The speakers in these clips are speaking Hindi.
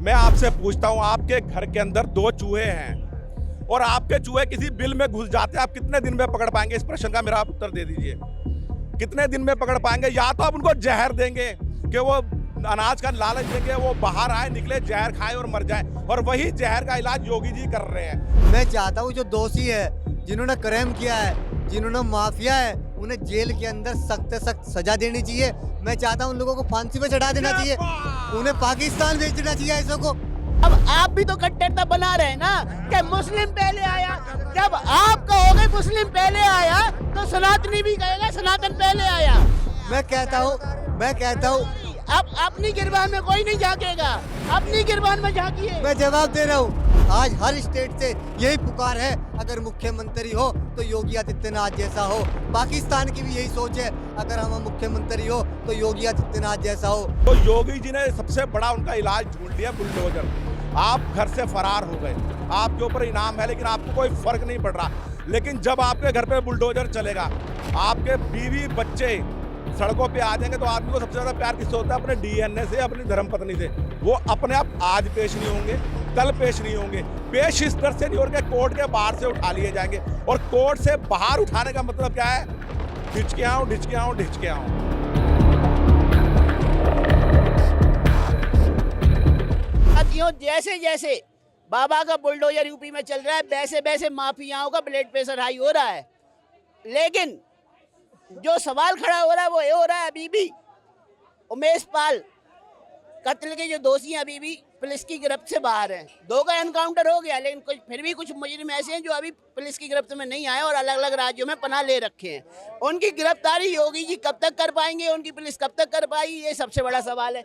मैं आपसे पूछता हूँ, आपके घर के अंदर 2 चूहे हैं और आपके चूहे किसी बिल में घुस जाते हैं, आप कितने दिन में पकड़ पाएंगे? इस प्रश्न का मेरा आप उत्तर दे दीजिए। कितने दिन में पकड़ पाएंगे? या तो आप उनको जहर देंगे कि वो अनाज का लालच देंगे, वो बाहर आए, निकले, जहर खाए और मर जाए, और वही जहर का इलाज योगी जी कर रहे हैं। मैं चाहता हूँ जो दोषी है, जिन्होंने क्राइम किया है, जिन्होंने माफिया है, उन्हें जेल के अंदर सख्त से सख्त सजा देनी चाहिए। मैं चाहता हूँ उन लोगों को फांसी पे चढ़ा देना चाहिए, उन्हें पाकिस्तान भेज देना चाहिए ऐसों को। अब आप भी तो कट्टरता बना रहे हैं ना कि मुस्लिम पहले आया। जब आप कहोगे मुस्लिम पहले आया तो सनातनी भी कहेगा सनातन पहले आया। मैं कहता हूँ अब अपनी गिरबान में कोई नहीं झांकेगा, अपनी गिरबान में झांकिए। मैं जवाब दे रहा हूँ। आज हर स्टेट से यही पुकार है, अगर मुख्यमंत्री हो तो योगी आदित्यनाथ जैसा हो। पाकिस्तान की भी यही सोच है, अगर हम मुख्यमंत्री हो तो योगी आदित्यनाथ जैसा हो। तो योगी जी ने सबसे बड़ा उनका इलाज ढूंढ लिया, बुलडोजर। आप घर से फरार हो गए, आपके ऊपर इनाम है, लेकिन आपको कोई फर्क नहीं पड़ रहा। लेकिन जब आपके घर पे बुलडोजर चलेगा, आपके बीवी बच्चे सड़कों पे आ जाएंगे, तो आदमी को सबसे ज्यादा प्यार किससे होता है? अपने डीएनए से, अपनी धर्मपत्नी से। वो अपने आप आज पेश नहीं होंगे, कल पेश नहीं होंगे, पेश इस डर से नहीं होंगे, कोर्ट के बाहर से उठा लिए जाएंगे। और कोर्ट से बाहर उठाने का मतलब क्या है? ढिचके आऊं, ढिचके आऊं, ढिचके आऊं। साथियों, जैसे जैसे बाबा का बुलडोजर यूपी में चल रहा है, वैसे वैसे माफियाओं का ब्लड प्रेशर हाई हो रहा है। लेकिन जो सवाल खड़ा हो रहा है वो ये हो रहा है, अभी भी उमेश पाल कत्ल के जो दोषी हैं अभी भी पुलिस की गिरफ्त से बाहर हैं। 2 का एनकाउंटर हो गया, लेकिन फिर भी कुछ मुजरिम ऐसे हैं जो अभी पुलिस की गिरफ्त में नहीं आए और अलग अलग राज्यों में पनाह ले रखे हैं। उनकी गिरफ्तारी योगी जी कब तक कर पाएंगे, उनकी पुलिस कब तक कर पाएगी, ये सबसे बड़ा सवाल है।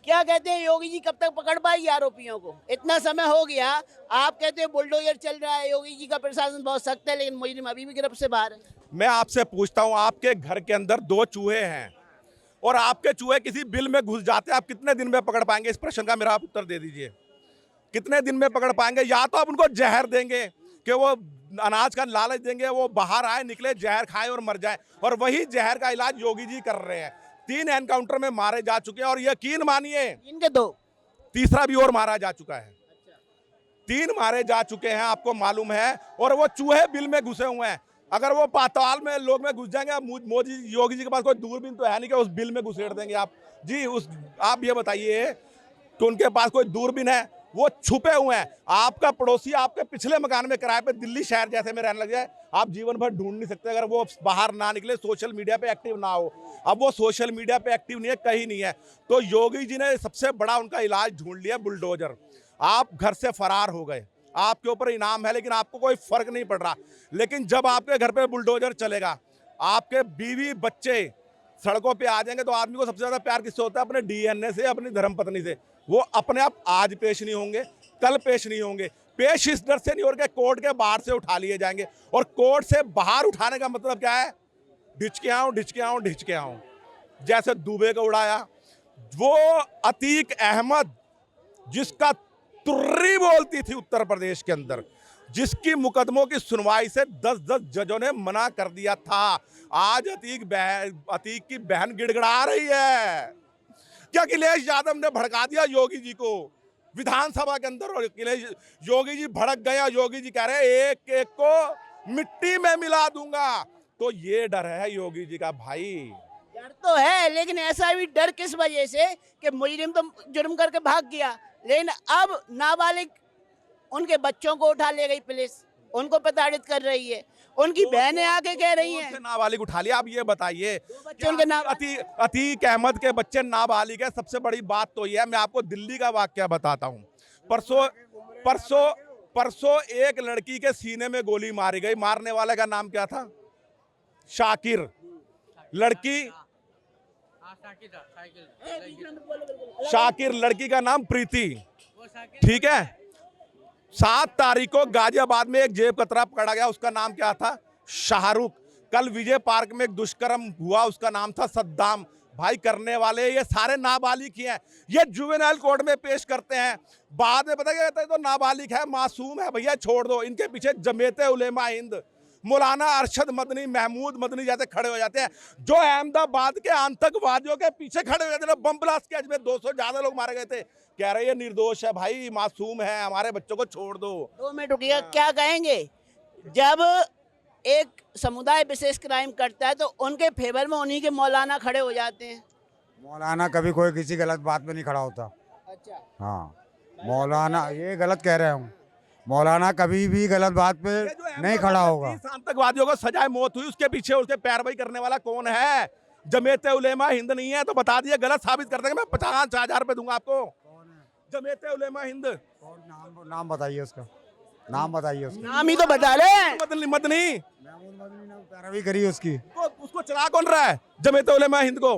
क्या कहते हैं, योगी जी कब तक पकड़ पाएगी आरोपियों को? इतना समय हो गया, आप कहते हैं बुलडोजर चल रहा है, योगी जी का प्रशासन बहुत सख्त है, लेकिन मुजरिम अभी भी गिरफ्त से बाहर है। मैं आपसे पूछता हूं, आपके घर के अंदर 2 चूहे हैं और आपके चूहे किसी बिल में घुस जाते हैं, आप कितने दिन में पकड़ पाएंगे? इस प्रश्न का मेरा आप उत्तर दे दीजिए। कितने दिन में पकड़ पाएंगे? या तो आप उनको जहर देंगे कि वो अनाज का लालच देंगे, वो बाहर आए, निकले, जहर खाए और मर जाए, और वही जहर का इलाज योगी जी कर रहे हैं। 3 एनकाउंटर में मारे जा चुके हैं, और यकीन मानिए इनके 2 तीसरा भी और मारा जा चुका है। 3 मारे जा चुके हैं, आपको मालूम है। और वो चूहे बिल में घुसे हुए हैं। अगर वो पाताल में लोग में घुस जाएंगे, मोदी योगी जी के पास कोई दूरबीन तो है नहीं कि उस बिल में घुसेड़ देंगे आप जी। आप ये बताइए कि उनके पास कोई दूरबीन है? वो छुपे हुए हैं। आपका पड़ोसी आपके पिछले मकान में किराए पे दिल्ली शहर जैसे में रहने लग जाए, आप जीवन भर ढूंढ नहीं सकते, अगर वो बाहर ना निकले, सोशल मीडिया पे एक्टिव ना हो। अब वो सोशल मीडिया पे एक्टिव नहीं है, कहीं नहीं है। तो योगी जी ने सबसे बड़ा उनका इलाज ढूंढ लिया, बुलडोजर। आप घर से फरार हो गए, आपके ऊपर इनाम है, लेकिन आपको कोई फर्क नहीं पड़ रहा। लेकिन जब आपके घर पे बुलडोजर चलेगा, आपके बीवी बच्चे सड़कों पे आ जाएंगे, तो आदमी को सबसे ज्यादा प्यार किससे होता है? अपने डीएनए से, अपनी धर्मपत्नी से। वो अपने आप आज पेश नहीं होंगे, कल पेश नहीं होंगे, पेश इस डर से नहीं होंगे, कोर्ट के बाहर से उठा लिए जाएंगे। और कोर्ट से बाहर उठाने का मतलब क्या है? ढिचके आऊं, ढिचके आऊं, ढिचके आऊं। जैसे दुबे को उड़ाया, वो अतीक अहमद जिसका तुर्री बोलती थी उत्तर प्रदेश के अंदर, जिसकी मुकदमों की सुनवाई से 10-10 जजों ने मना कर दिया था, आज अतीक की बहन गिड़गिड़ा रही है। क्या अखिलेश यादव ने भड़का दिया योगी जी को विधानसभा के अंदर? और योगी जी भड़क गया। योगी जी कह रहे हैं एक एक को मिट्टी में मिला दूंगा। तो ये डर है योगी जी का भाई। डर तो है, लेकिन ऐसा भी डर किस वजह से कि मुजरिम तो जुर्म करके भाग गया, लेकिन अब नाबालिग उनके बच्चों को उठा ले गई पुलिस, उनको प्रताड़ित कर रही है। उनकी बहनें आके कह रही हैं नाबालिग उठा लिया। आप ये बताइए, बच्चों के नाम अतीक अहमद के बच्चे नाबालिग है। सबसे बड़ी बात तो ये है, मैं आपको दिल्ली का वाकया बताता हूँ। परसों एक लड़की के सीने में गोली मारी गई। मारने वाले का नाम क्या था? शाकिर। लड़की का नाम प्रीति, ठीक है। 7 तारीख को गाजियाबाद में एक जेब कतरा पकड़ा गया, उसका नाम क्या था? शाहरुख। कल विजय पार्क में एक दुष्कर्म हुआ, उसका नाम था सद्दाम। भाई, करने वाले ये सारे नाबालिग ही हैं। ये जुवेनाइल कोर्ट में पेश करते हैं, बाद में पता क्या कहता है? तो नाबालिग है, मासूम है, भैया छोड़ दो। इनके पीछे जमीयत उलेमा हिंद, मौलाना अरशद मदनी, महमूद मदनी जैसे खड़े हो जाते हैं, जो अहमदाबाद के आतंकवादियों के पीछे खड़े हो जाते हैं। बम ब्लास्ट के में 200 ज्यादा लोग मारे गए थे। कह रहे ये निर्दोष है भाई, मासूम है, हमारे बच्चों को छोड़ दो। 2 मिनट रुकिएगा, क्या कहेंगे? जब एक समुदाय विशेष क्राइम करता है तो उनके फेवर में उन्हीं के मौलाना खड़े हो जाते हैं। मौलाना कभी कोई किसी गलत बात पे नहीं खड़ा होता। अच्छा, हाँ, मौलाना ये गलत कह रहे हूँ, मौलाना कभी भी गलत बात पे ये जो नहीं खड़ा होगा। 30 आतंकवादियों को सजाए मौत हुई, उसके पीछे उसके पैरवी करने वाला कौन है? जमीयत उलेमा हिंद नहीं है तो बता दिए, गलत साबित कर देंगे, मैं 50,000 रुपए दूंगा आपको। जमीयत उलेमा हिंद। नाम बताइए उसका, नाम बताइए उसका। नाम ही तो बता रहे। मदनी महमूद मदनी ने पैरवी करी उसकी। उसको चला कौन रहा है? जमीयत उलेमा हिंद को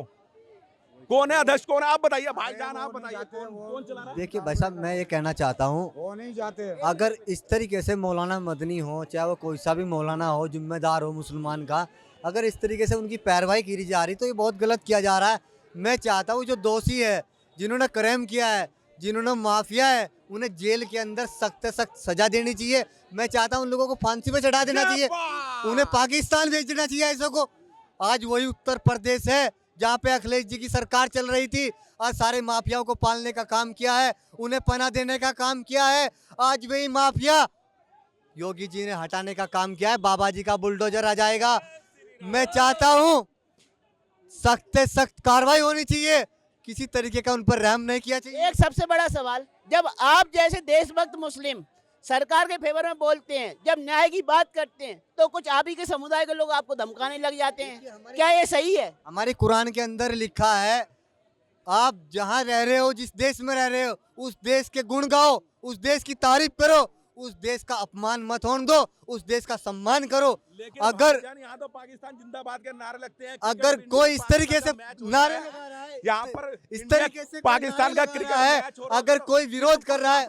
कौन है अध्यक्ष, कौन है? आप बताइए भाईजान, आप बताइए कौन चला रहा है? देखिए भाई साहब, मैं ये कहना चाहता हूँ, वो नहीं जाते। अगर इस तरीके से मौलाना मदनी हो, चाहे वो कोई सा भी मौलाना हो, जिम्मेदार हो मुसलमान का, अगर इस तरीके से उनकी पैरवाई की जा रही तो ये बहुत गलत किया जा रहा है। मैं चाहता हूँ जो दोषी है, जिन्होंने क्राइम किया है, जिन्होंने माफिया है, उन्हें जेल के अंदर सख्त से सख्त सजा देनी चाहिए। मैं चाहता हूँ उन लोगों को फांसी पे चढ़ा देना चाहिए, उन्हें पाकिस्तान भेज देना चाहिए ऐसों को। आज वही उत्तर प्रदेश है जहाँ पे अखिलेश जी की सरकार चल रही थी, आज सारे माफियाओं को पालने का काम किया है, उन्हें पनाह देने का काम किया है। आज वही माफिया योगी जी ने हटाने का काम किया है, बाबा जी का बुलडोजर आ जाएगा। मैं चाहता हूँ सख्त से सख्त कार्रवाई होनी चाहिए, किसी तरीके का उन पर रहम नहीं किया चाहिए। एक सबसे बड़ा सवाल, जब आप जैसे देशभक्त मुस्लिम सरकार के फेवर में बोलते हैं, जब न्याय की बात करते हैं, तो कुछ आप ही के समुदाय के लोग आपको धमकाने लग जाते हैं, क्या ये सही है? हमारे कुरान के अंदर लिखा है, आप जहाँ रह रहे हो, जिस देश में रह रहे हो, उस देश के गुण गाओ, उस देश की तारीफ करो, उस देश का अपमान मत होने दो, उस देश का सम्मान करो। अगर यहाँ तो पाकिस्तान जिंदाबाद के नारे लगते हैं, अगर कोई इस तरीके से नारे लगा रहा है, यहाँ पर इस तरीके से पाकिस्तान का नारे क्रिकेट लगा है, मैच हो रहा अगर कोई विरोध कर रहा है,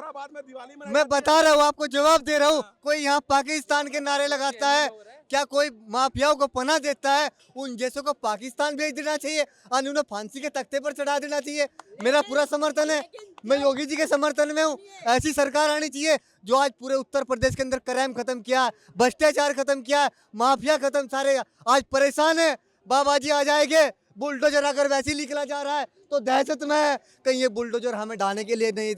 मैं बता रहा हूँ आपको, जवाब दे रहा हूँ, कोई यहाँ पाकिस्तान के नारे लगाता है, क्या कोई माफियाओं को पनाह देता है? उन जैसों को पाकिस्तान भेज देना चाहिए और उन्हें फांसी के तख्ते पर चढ़ा देना चाहिए। मेरा पूरा समर्थन है, मैं योगी जी के समर्थन में हूँ। ऐसी सरकार आनी चाहिए जो आज पूरे उत्तर प्रदेश के अंदर क्राइम खत्म किया, भ्रष्टाचार खत्म किया, माफिया खत्म, सारे आज परेशान है। बाबा जी आ जाएंगे, बुलडोजर अगर वैसे ही निकला जा रहा है तो दहशत में है, कहीं ये बुलडोजर हमें डालने के लिए नहीं,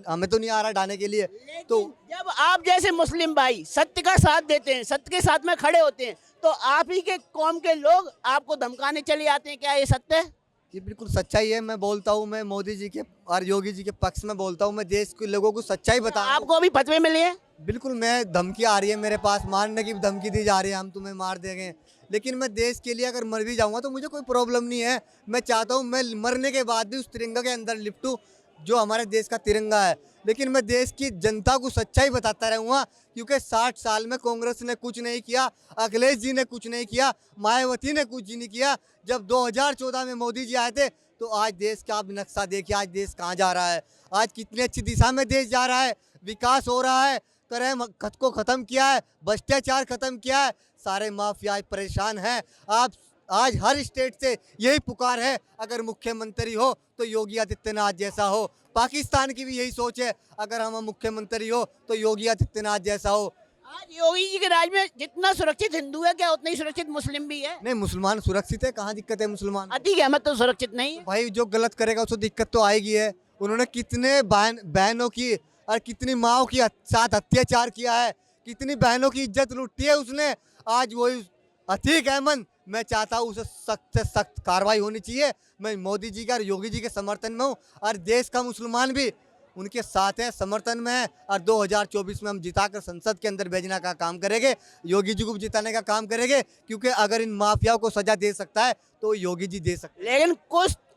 हमें तो नहीं आ रहा डालने के लिए। तो जब आप जैसे मुस्लिम भाई सत्य का साथ देते हैं, सत्य के साथ में खड़े होते हैं, तो आप ही के कौम के लोग आपको धमकाने चले आते हैं, क्या ये सत्य है? ये बिल्कुल सच्चाई है। मैं बोलता हूँ, मैं मोदी जी के और योगी जी के पक्ष में बोलता हूँ, मैं देश के लोगों को सच्चाई बता रहा हूँ। आपको अभी फतवे मिले हैं? बिल्कुल, मैं धमकी आ रही है मेरे पास, मारने की धमकी दी जा रही है, हम तुम्हें मार देंगे, लेकिन मैं देश के लिए अगर मर भी जाऊंगा तो मुझे कोई प्रॉब्लम नहीं है। मैं चाहता हूं मैं मरने के बाद भी उस तिरंगा के अंदर लिपटूं जो हमारे देश का तिरंगा है, लेकिन मैं देश की जनता को सच्चाई बताता रहूँगा, क्योंकि 60 साल में कांग्रेस ने कुछ नहीं किया, अखिलेश जी ने कुछ नहीं किया, मायावती ने कुछ नहीं किया। जब 2014 में मोदी जी आए थे तो आज देश का आप नक्शा देखिए, आज देश कहाँ जा रहा है, आज कितनी अच्छी दिशा में देश जा रहा है, विकास हो रहा है, क्राइम को ख़त्म किया है, भ्रष्टाचार ख़त्म किया है, सारे माफिया परेशान हैं। आप आज हर स्टेट से यही पुकार है, अगर मुख्यमंत्री हो तो योगी आदित्यनाथ जैसा हो। पाकिस्तान की भी यही सोच है, अगर हम मुख्यमंत्री हो तो योगी आदित्यनाथ जैसा हो। आज योगी जी के राज में जितना सुरक्षित हिंदू है, क्या उतना ही सुरक्षित मुस्लिम भी है? नहीं, मुसलमान सुरक्षित है, कहाँ दिक्कत है मुसलमान? अतीक अहमद तो सुरक्षित नहीं है। भाई जो गलत करेगा उसको दिक्कत तो आएगी है। उन्होंने कितने बहनों की और कितनी माओ की साथ अत्याचार किया है, कितनी बहनों की इज्जत लूटी है उसने। आज वही अतीक अहमद, मैं चाहता हूँ उसे सख्त से सख्त कार्रवाई होनी चाहिए। मैं मोदी जी का और योगी जी के समर्थन में हूँ और देश का मुसलमान भी उनके साथ है, समर्थन में है, और 2024 में हम जिताकर संसद के अंदर भेजने का काम करेंगे, योगी जी को भी जिताने का काम करेंगे, क्योंकि अगर इन माफियाओं को सजा दे सकता है तो योगी जी दे सकते हैं। लेकिन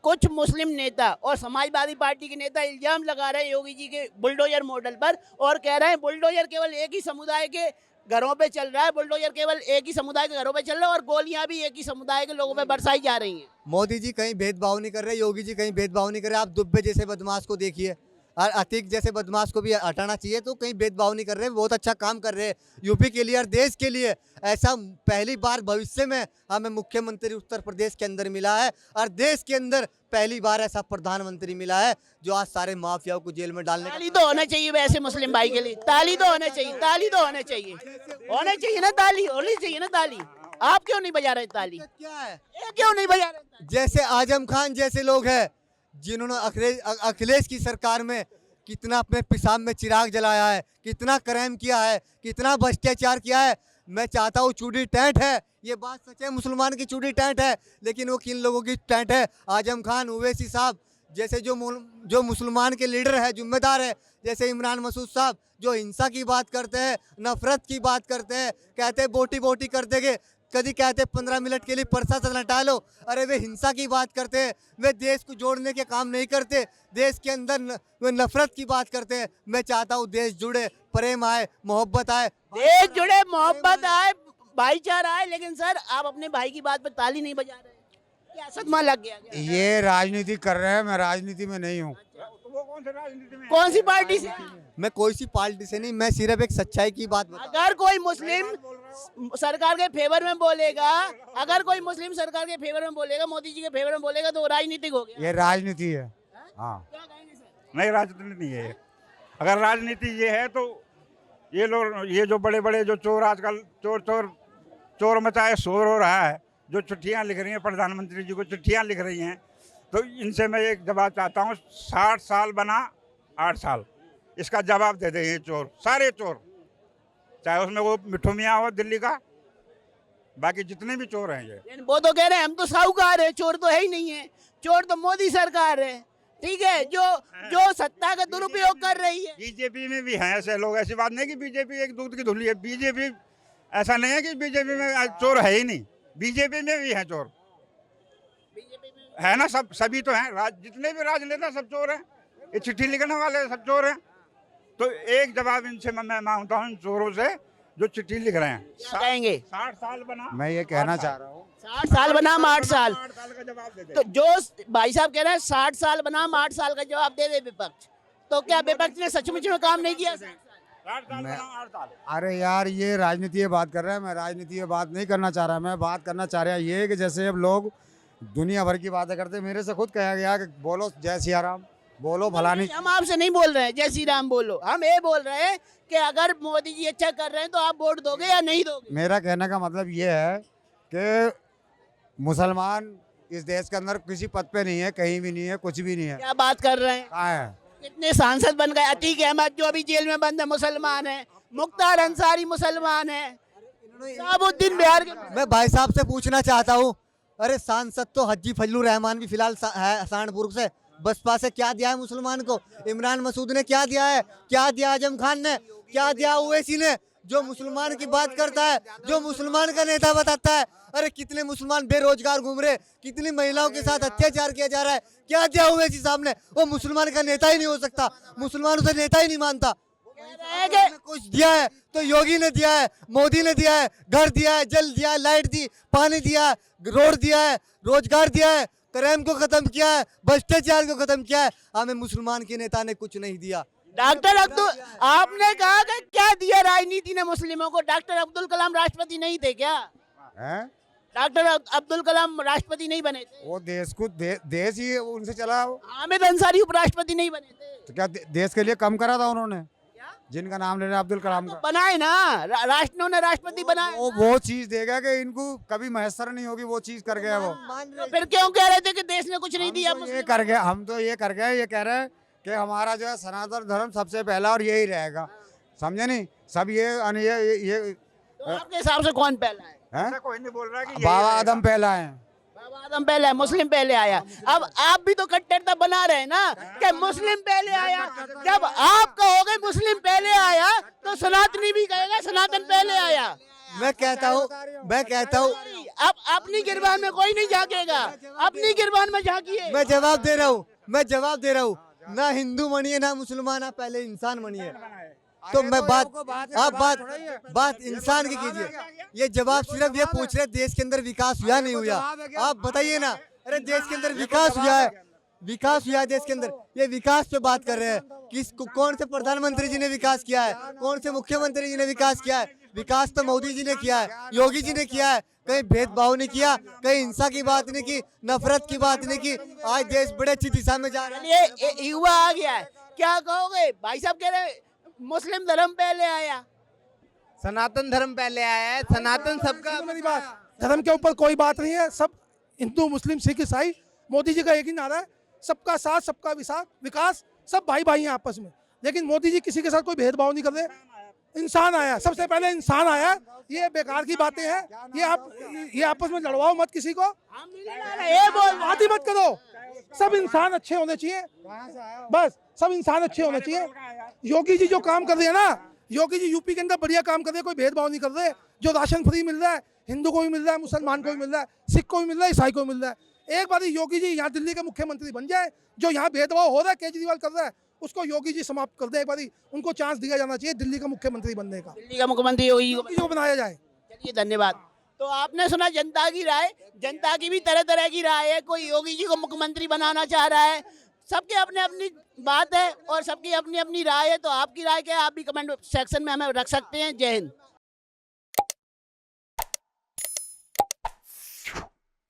कुछ मुस्लिम नेता और समाजवादी पार्टी के नेता इल्जाम लगा रहे हैं योगी जी के बुलडोजर मॉडल पर, और कह रहे हैं बुलडोजर केवल एक ही समुदाय के घरों पे चल रहा है, बुलडोजर केवल एक ही समुदाय के घरों पे चल रहा है, और गोलियां भी एक ही समुदाय के लोगों पे बरसाई जा रही हैं। मोदी जी कहीं भेदभाव नहीं कर रहे, योगी जी कहीं भेदभाव नहीं कर रहे। आप दुब्बे जैसे बदमाश को देखिए और अतीक जैसे बदमाश को भी हटाना चाहिए, तो कहीं भेदभाव नहीं कर रहे, बहुत अच्छा काम कर रहे हैं यूपी के लिए और देश के लिए। ऐसा पहली बार भविष्य में हमें मुख्यमंत्री उत्तर प्रदेश के अंदर मिला है और देश के अंदर पहली बार ऐसा प्रधानमंत्री मिला है जो आज सारे माफियाओं को जेल में डालने ताली तो होना चाहिए वैसे मुस्लिम भाई के लिए, ताली तो होना चाहिए, ताली तो होना चाहिए, होना चाहिए ना, ताली होनी चाहिए ना, ताली। आप क्यों नहीं बजा रहे ताली? क्या है? ये क्यों नहीं बजा रहे? जैसे आजम खान जैसे लोग हैं जिन्होंने अखिलेश की सरकार में कितना अपने पेशाब में चिराग जलाया है, कितना क्राइम किया है, कितना भ्रष्टाचार किया है। मैं चाहता हूँ चूड़ी टैंट है, ये बात सच है, मुसलमान की चूड़ी टैंट है, लेकिन वो किन लोगों की टैंट है? आजम खान, ओवैसी साहब जैसे जो मुसलमान के लीडर है, जिम्मेदार है, जैसे इमरान मसूद साहब जो हिंसा की बात करते हैं, नफरत की बात करते हैं, कहते हैं बोटी बोटी कर देंगे, कभी कहते 15 मिनट के लिए प्रशासन हटा लो। अरे वे हिंसा की बात करते हैं, वे देश को जोड़ने के काम नहीं करते, देश के अंदर वे नफरत की बात करते हैं। मैं चाहता हूँ देश जुड़े, प्रेम आए, मोहब्बत आए, देश जुड़े, मोहब्बत आए, भाईचारा आए, लेकिन सर आप अपने भाई की बात पर ताली नहीं बजा रहे, क्या सदमा लग गया क्या? ये राजनीति कर रहे हैं, मैं राजनीति में नहीं हूँ। कौन सी पार्टी से? मैं कोई सी पार्टी से नहीं, मैं सिर्फ एक सच्चाई की बात बता। अगर कोई मुस्लिम सरकार के फेवर में बोलेगा, अगर कोई मुस्लिम सरकार के फेवर में बोलेगा, मोदी जी के फेवर में बोलेगा, तो वो राजनीतिक हो गया। ये राजनीति है। हाँ, क्या कहेंगे सर? नहीं, राजनीति नहीं है। अगर राजनीति ये है तो ये लोग, ये जो बड़े बड़े जो चोर आजकल चोर मचाए शोर हो रहा है, जो चिट्ठियाँ लिख रही हैं प्रधानमंत्री जी को, चिट्ठियाँ लिख रही हैं, तो इनसे मैं एक जवाब चाहता हूँ। 60 साल बना 8 साल, इसका जवाब दे दें ये चोर, सारे चोर, चाहे उसमें वो मिठू मियाँ हो दिल्ली का, बाकी जितने भी चोर हैं ये। लेकिन वो तो कह रहे हैं हम तो साहूकार है, चोर तो है ही नहीं है, चोर तो मोदी सरकार है, ठीक है, जो सत्ता का दुरुपयोग कर रही है। बीजेपी में भी हैं ऐसे लोग, ऐसी बात नहीं कि बीजेपी एक दूध की धुली है। बीजेपी ऐसा नहीं है कि बीजेपी में चोर है ही नहीं, बीजेपी में भी हैं चोर, है ना, सब सभी तो हैं, जितने भी राजनेता सब चोर हैं, ये चिट्ठी लिखने वाले सब चोर हैं। तो एक जवाब इनसे मैं मांगता हूँ, इन चोरों से जो चिट्ठी लिख रहे हैं। क्या कहेंगे? 60 साल बना, मैं ये कहना चाह रहा हूँ, 60 साल बनाम 8 साल, 8 साल का जवाब दे दे। तो जो भाई साहब कह रहे हैं 60 साल बनाम 8 साल का जवाब दे दे विपक्ष, तो क्या विपक्ष ने सचमुच में काम नहीं किया? 60 साल बनाम 8 साल। अरे यार ये राजनीति की बात कर रहे हैं, मैं राजनीति की बात नहीं करना चाह रहा। मैं बात करना चाह रहा ये कि जैसे अब लोग दुनिया भर की बातें करते हैं, मेरे से खुद कहा गया कि बोलो जय सिया राम, बोलो फलानी। हम आपसे नहीं बोल रहे हैं जय श्री राम बोलो, हम ये बोल रहे हैं कि अगर मोदी जी अच्छा कर रहे हैं तो आप वोट दोगे या नहीं दोगे? मेरा कहने का मतलब ये है कि मुसलमान इस देश के अंदर किसी पद पे नहीं है, कहीं भी नहीं है, कुछ भी नहीं है। क्या बात कर रहे हैं? कहाँ है? कितने सांसद बन गए, अतीक अहमद जो अभी जेल में बंद है मुसलमान है, मुख्तार अंसारी मुसलमान है, शहाबुद्दीन बिहार के। मैं भाई साहब से पूछना चाहता हूँ, अरे सांसद तो हाजी फजलुर रहमान भी फिलहाल है सहारनपुर से, बसपा से क्या दिया है मुसलमान को? इमरान मसूद ने क्या दिया है? क्या दिया आजम खान ने? क्या दिया ओवैसी ने? जो मुसलमान की बात करता है, जो मुसलमान का नेता बताता है, अरे कितने मुसलमान बेरोजगार घूम रहे, कितनी महिलाओं के साथ अत्याचार किया जा रहा है, क्या दिया ओवैसी साहब ने? वो मुसलमान का नेता ही नहीं हो सकता, मुसलमान उसे नेता ही नहीं मानता। कुछ दिया है तो योगी ने दिया है, मोदी ने दिया है, घर दिया है, जल दिया है, लाइट दी, पानी दिया है, रोड दिया है, रोजगार दिया है, क्राइम को खत्म किया है, भ्रष्टाचार को खत्म किया है। हमें मुसलमान के नेता ने कुछ नहीं दिया। डॉक्टर अब्दुल, आपने कहा कि क्या दिया राजनीति ने मुस्लिमों को? डॉक्टर अब्दुल कलाम राष्ट्रपति नहीं थे क्या? हैं? डॉक्टर अब्दुल कलाम राष्ट्रपति नहीं बने थे? वो देश को देश ही उनसे चला। हामिद अंसारी उपराष्ट्रपति नहीं बने थे? तो क्या देश के लिए कम करा था उन्होंने? जिनका नाम ले रहे हैं अब्दुल कलाम का, बनाए ना, राष्ट्र ने राष्ट्रपति बनाए। वो चीज देगा कि इनको कभी मैसर नहीं होगी, वो चीज कर गया वो। तो फिर क्यों कह रहे थे कि देश ने कुछ नहीं दिया? ये कर गया, हम तो ये कर गए, ये कह रहे हैं कि हमारा जो है सनातन धर्म सबसे पहला और यही रहेगा, समझे नहीं? सब ये तो आपके हिसाब से कौन पहला है? हैं? कोई नहीं बोल रहा कि बाबा आदम पहला है। बाबा आदम पहला है, मुस्लिम पहले आया। अब आप भी तो कट्टरता बना रहे हैं ना कि मुस्लिम पहले आया। जब आप कहोगे मुस्लिम पहले आया तो सनातनी भी कहेगा सनातन पहले आया। मैं कहता हूँ अब अपनी गिरबान में कोई नहीं झांकेगा, अपनी गिरबान में झांकिए। मैं जवाब दे रहा हूँ, ना हिंदू बनिए ना मुसलमान, आप पहले इंसान बनिए। तो मैं बात इंसान की कीजिए। ये जवाब सिर्फ ये पूछ रहे देश के अंदर विकास हुआ नहीं हुआ, आप बताइए ना। अरे देश के अंदर विकास हुआ है देश के अंदर, ये विकास पे बात कर रहे हैं। कौन से प्रधानमंत्री जी ने विकास किया है? कौन से मुख्यमंत्री जी ने विकास किया है? विकास तो मोदी जी ने किया है, योगी जी ने किया है। कहीं भेदभाव नहीं किया, कहीं हिंसा की बात नहीं की, नफरत की बात नहीं की। आज देश बड़े अच्छी दिशा में जा रहा है। ये युवा आ गया है, क्या कहोगे? भाई साहब कह रहे मुस्लिम धर्म पहले आया, सनातन धर्म पहले आया है। सनातन सबका, मेरी बात, धर्म के ऊपर कोई बात नहीं है। सब हिंदू मुस्लिम सिख ईसाई, मोदी जी का एक ही नारा है, सबका साथ सबका विकास, सब भाई भाई हैं आपस में। लेकिन मोदी जी किसी के साथ कोई भेदभाव नहीं कर रहे। इंसान आया, सबसे पहले इंसान आया। ये बेकार की बातें हैं, ये आपस में लड़वाओ मत किसी को, बात ही मत करो। सब इंसान अच्छे होने चाहिए, बस सब इंसान अच्छे होने चाहिए। योगी जी जो काम कर रहे हैं ना, योगी जी यूपी के अंदर बढ़िया काम कर रहे हैं, कोई भेदभाव नहीं कर रहे। जो राशन फ्री मिल रहा है, हिंदू को भी मिल रहा है, मुसलमान को भी मिल रहा है, सिख को भी मिल रहा है, ईसाई को भी मिल रहा है। एक बार योगी जी यहाँ दिल्ली के मुख्यमंत्री बन जाए। जो यहाँ भेदभाव हो रहा है, केजरीवाल कर रहा है, उसको योगी जी समाप्त कर दे। एक बार उनको चांस दिया जाना चाहिए दिल्ली का मुख्यमंत्री बनने का। दिल्ली का मुख्यमंत्री योगी को बनाया जाए। चलिए, धन्यवाद। तो आपने सुना जनता की राय। जनता की भी तरह तरह की राय है। कोई योगी जी को मुख्यमंत्री बनाना चाह रहा है। सबके अपने अपनी बात है और सबकी अपनी अपनी राय है। तो आपकी राय क्या है, आप भी कमेंट सेक्शन में हमें रख सकते हैं। जय हिंद।